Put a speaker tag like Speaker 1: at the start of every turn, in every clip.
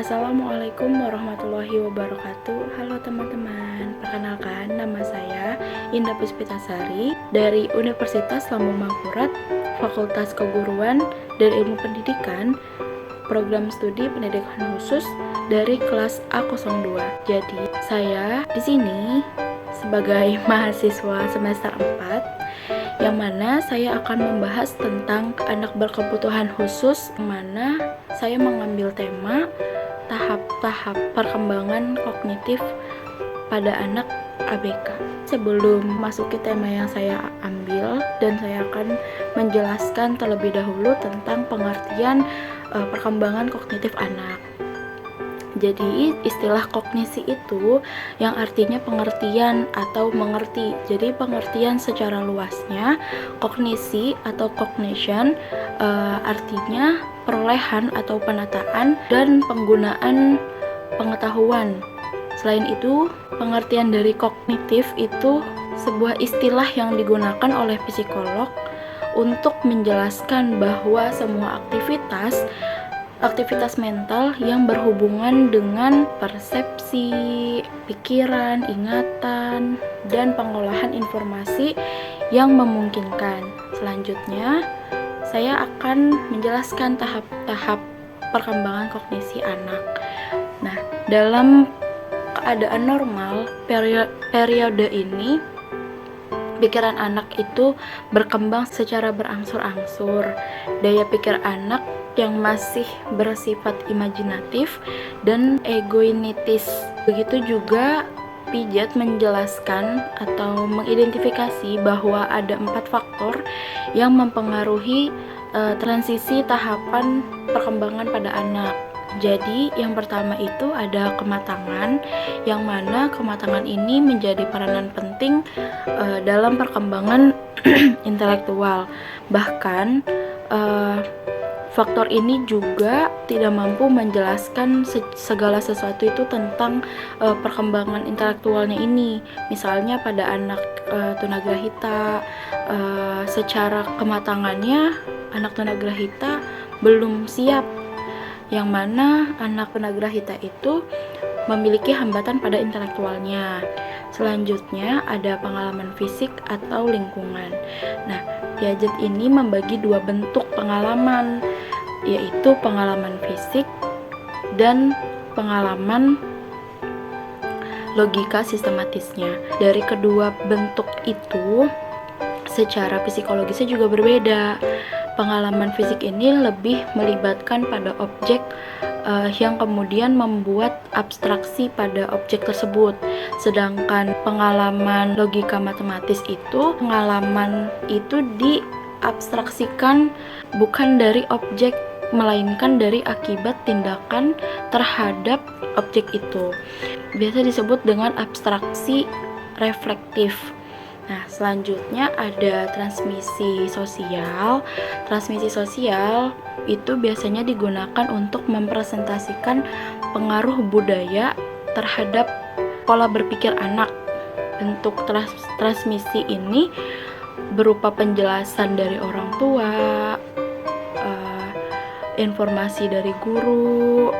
Speaker 1: Assalamualaikum warahmatullahi wabarakatuh. Halo teman-teman, perkenalkan nama saya Indah Puspitasari dari Universitas Lambung Mangkurat, Fakultas Keguruan dan Ilmu Pendidikan, Program Studi Pendidikan Khusus dari kelas A02. Jadi, saya di sini sebagai mahasiswa semester 4 yang mana saya akan membahas tentang anak berkebutuhan khusus, yang mana saya mengambil tema tahap-tahap perkembangan kognitif pada anak ABK. Sebelum masuki tema yang saya ambil, dan saya akan menjelaskan terlebih dahulu tentang pengertian perkembangan kognitif anak. Jadi istilah kognisi itu yang artinya pengertian atau mengerti. Jadi pengertian secara luasnya, kognisi atau cognition artinya perolehan atau penataan dan penggunaan pengetahuan. Selain itu, pengertian dari kognitif itu sebuah istilah yang digunakan oleh psikolog untuk menjelaskan bahwa semua aktivitas mental yang berhubungan dengan persepsi, pikiran, ingatan, dan pengolahan informasi yang memungkinkan. Selanjutnya, saya akan menjelaskan tahap-tahap perkembangan kognisi anak. Nah, dalam keadaan normal, periode ini, pikiran anak itu berkembang secara berangsur-angsur. Daya pikir anak yang masih bersifat imajinatif dan egoinitis. Begitu juga Piaget menjelaskan atau mengidentifikasi bahwa ada 4 faktor yang mempengaruhi transisi tahapan perkembangan pada anak. Jadi yang pertama itu ada kematangan, yang mana kematangan ini menjadi peranan penting dalam perkembangan intelektual. Bahkan faktor ini juga tidak mampu menjelaskan segala sesuatu itu tentang perkembangan intelektualnya ini. Misalnya pada anak tunagrahita, secara kematangannya anak tunagrahita belum siap, yang mana anak tunagrahita itu memiliki hambatan pada intelektualnya. Selanjutnya ada pengalaman fisik atau lingkungan. Nah, Piaget ini membagi 2 bentuk pengalaman, yaitu pengalaman fisik dan pengalaman logika sistematisnya. Dari kedua bentuk itu, secara psikologisnya juga berbeda. Pengalaman fisik ini lebih melibatkan pada objek yang kemudian membuat abstraksi pada objek tersebut. Sedangkan pengalaman logika matematis itu, pengalaman itu diabstraksikan bukan dari objek, melainkan dari akibat tindakan terhadap objek itu. Biasa disebut dengan abstraksi reflektif. Nah, selanjutnya ada transmisi sosial. Transmisi sosial itu biasanya digunakan untuk mempresentasikan pengaruh budaya terhadap pola berpikir anak. Bentuk transmisi ini berupa penjelasan dari orang tua, informasi dari guru,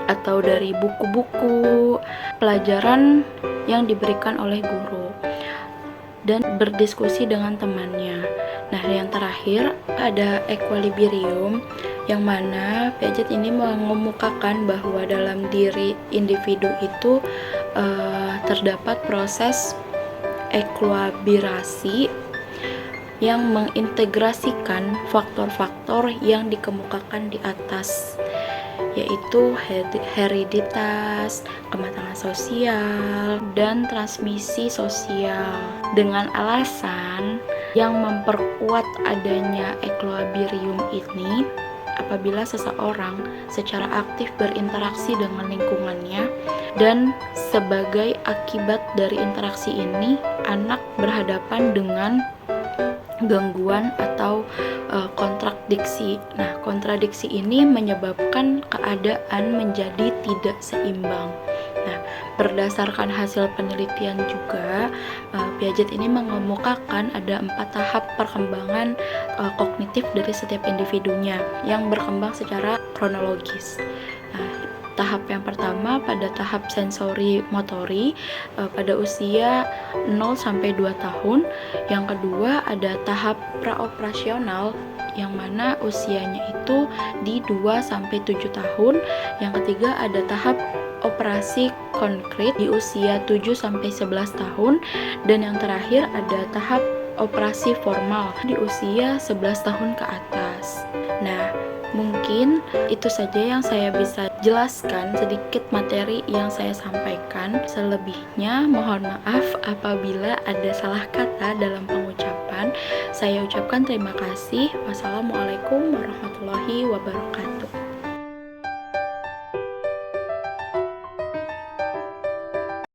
Speaker 1: atau dari buku-buku, pelajaran yang diberikan oleh guru, dan berdiskusi dengan temannya. Nah, yang terakhir ada equilibrium, yang mana Piaget ini mengemukakan bahwa dalam diri individu itu terdapat proses ekuilibrasi yang mengintegrasikan faktor-faktor yang dikemukakan di atas, yaitu hereditas, kematangan sosial, dan transmisi sosial, dengan alasan yang memperkuat adanya equilibrium ini apabila seseorang secara aktif berinteraksi dengan lingkungannya, dan sebagai akibat dari interaksi ini anak berhadapan dengan gangguan atau kontradiksi. Nah, kontradiksi ini menyebabkan keadaan menjadi tidak seimbang. Nah, Berdasarkan hasil penelitian juga, Piaget ini mengemukakan ada 4 tahap perkembangan kognitif dari setiap individunya yang berkembang secara kronologis. Nah, tahap yang pertama pada tahap sensori motori pada usia 0 sampai 2 tahun. Yang kedua ada tahap praoperasional yang mana usianya itu di 2 sampai 7 tahun. Yang ketiga ada tahap operasi konkret di usia 7 sampai 11 tahun, dan yang terakhir ada tahap operasi formal di usia 11 tahun ke atas. Nah, mungkin itu saja yang saya bisa jelaskan, sedikit materi yang saya sampaikan. Selebihnya mohon maaf apabila ada salah kata dalam pengucapan. Saya ucapkan terima kasih. Wassalamualaikum warahmatullahi wabarakatuh.